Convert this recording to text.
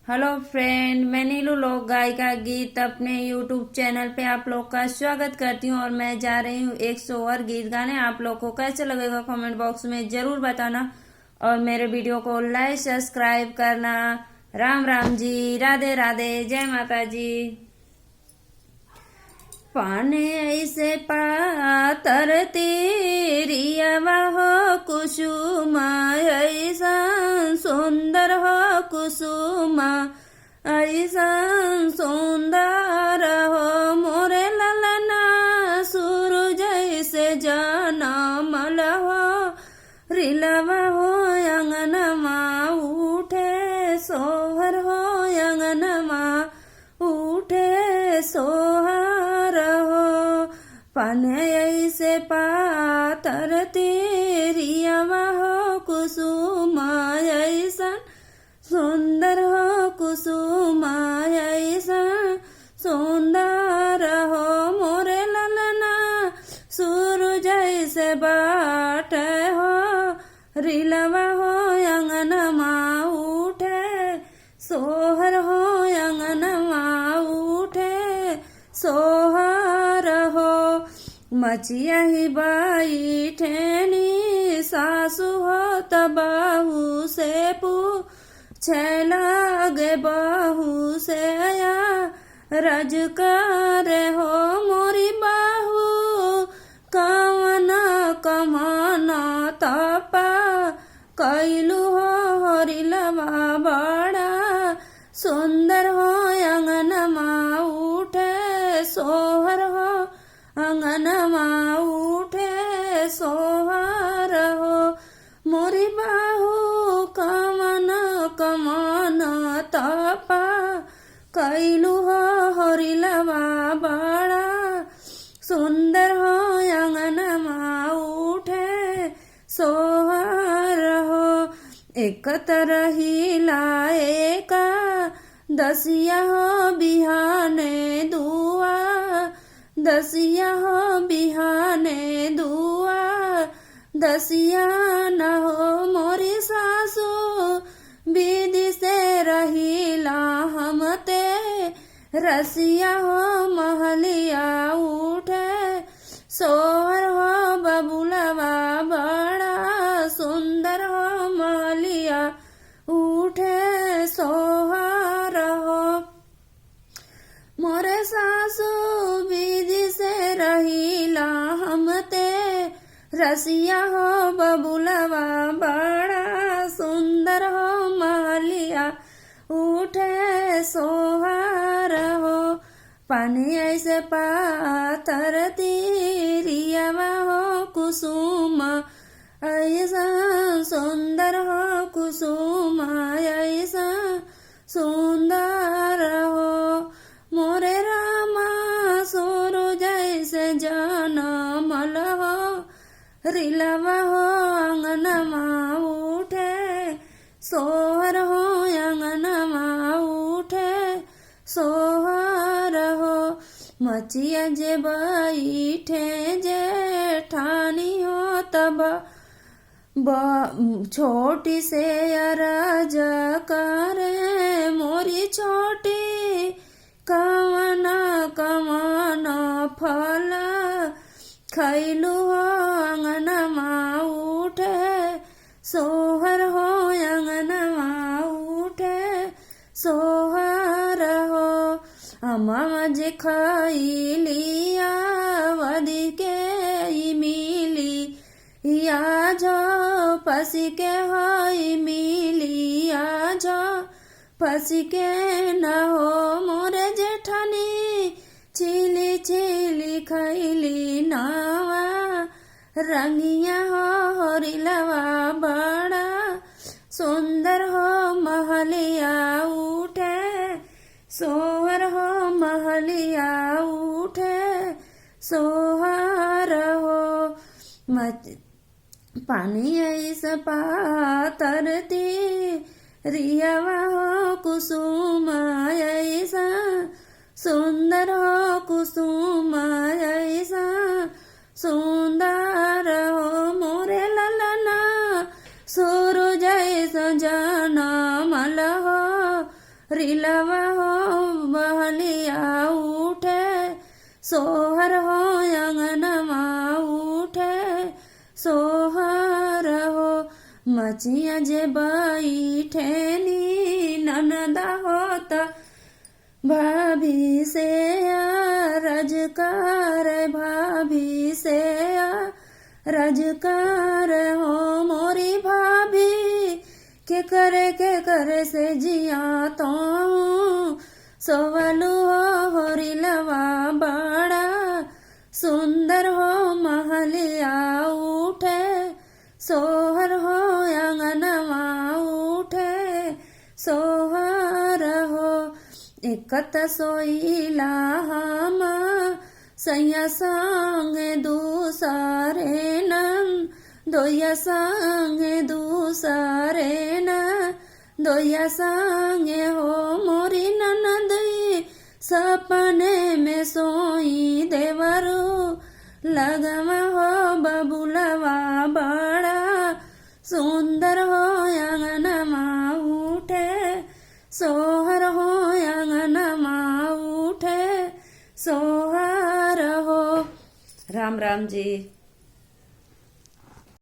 Hello friend, मैं नीलू लोक गायिका गीत अपने यूट्यूब चैनल पे आप लोग का स्वागत करती हूँ। और मैं जा रही हूँ एक शो और गीत गाने। आप लोग को कैसे लगेगा कमेंट बॉक्स में जरूर बताना और मेरे वीडियो को लाइक सब्सक्राइब करना। राम राम जी, राधे राधे, जय माता जी। पाने ऐसे पातर तेरिया हो कुसुमा, ऐसा सुंदर हो कुसुमा, ऐसा सुंदर हो मोरे ललना, सूरज जैसे जाना मल हो, रिलवा हो अंगनमा उठे सोहर हो, अंगनमा उठे सोहर हो। पाने ऐसे पातर तेरिया हो कुसुमा, ऐसा सुंदर हो कुसुमा, ऐसा सुंदर हो मोरे ललना, सूरज जैसे बाट हो, रिलवा हो अंगनमा उठे सोहर हो, अंगनमा उठे सोहर हो। मचिया ही बाई ठेनी सासु हो तबाहू से पूछे लगे बहू से, या रज करे हो मोरी बाहू, कवन कमाना तपा कैलू हो, हरिलवा बड़ा सुंदर हो, अंगनमा उठे सोहर हो, अंगनमा उठे सोहर हो मोरी बाहू, कमन कमन तपा कैलू हो, हरिलवा बड़ा सुंदर हो, अंगनमा उठे सोहर हो। एक तरही लाए का दसिया हो बिहाने दुआ, दसिया हो बिहाने दुआ, दसिया न हो मोरी सासू, विधि से रहीला हमते, रसिया हो महलिया उठे सोहर हो, बबुलवा बड़ा सुंदर हो, महलिया उठे सोहर हो मोरे सासू, विधि से रहीला हमते, रसिया हो बबुलवा बड़ा सुंदर हो, महलिया उठे सोहर हो। पानी ऐसे पातर तेरिया हो कुसुमा, ऐसा सुंदर हो कुसुमा, ऐसा सुंदर हो मोरे रामा, सूरज जैसे जाना मल हो, रिलवा हो अंगनमा उठे सोहर हो, अंगनमा उठे सोहर हो। मचिया जे बैठे जेठानी हो तब छोटी से अरज करे मोरी छोटी, कवन कवन फल खैलू हो, अंगनमा उठे सोहर हो, अंगनमा उठे सोहर हो। अम्मा जे खैलिया वदी के मिली, या जो पसी के होई मिली, या जो पसी के न हो मोरे जेठनी, चिली चिली खैली नावा, रंगिया हो हरिलवा बड़ा सुंदर हो, महलिया उठे सोहर हो, महलिया उठे सोहर हो। पानी ऐसा पातर तेरिया हो कुसुमा, ऐसा सुंदर हो कुसुमा, ऐसा सुंदर हो मोरे ललना, सूरज जैसा जाना मल हो, रिलवा हो बहलिया उठे सोहर हो अंगनमा उठे सोहर हो मचिया जे बैठे नी ननदा होता भाभी से रजकार भाभी से रजकार हो मोरी भाभी के करे से जिया तो सोवलू हो रिलवा बड़ा सुंदर हो महलिया उठे सोहर हो अंगनवा उठे सोहर हो एकत सोईला हम सैया संगे दूसरे नन दोया संगे दूसरे न दोया संगे हो मोरी ननदी सपने में सोई देवरू लगवा हो बबुलवा बड़ा सुंदर हो अंगनमा उठे सोहर हो अंगनमा उठे सोहर हो। राम राम जी।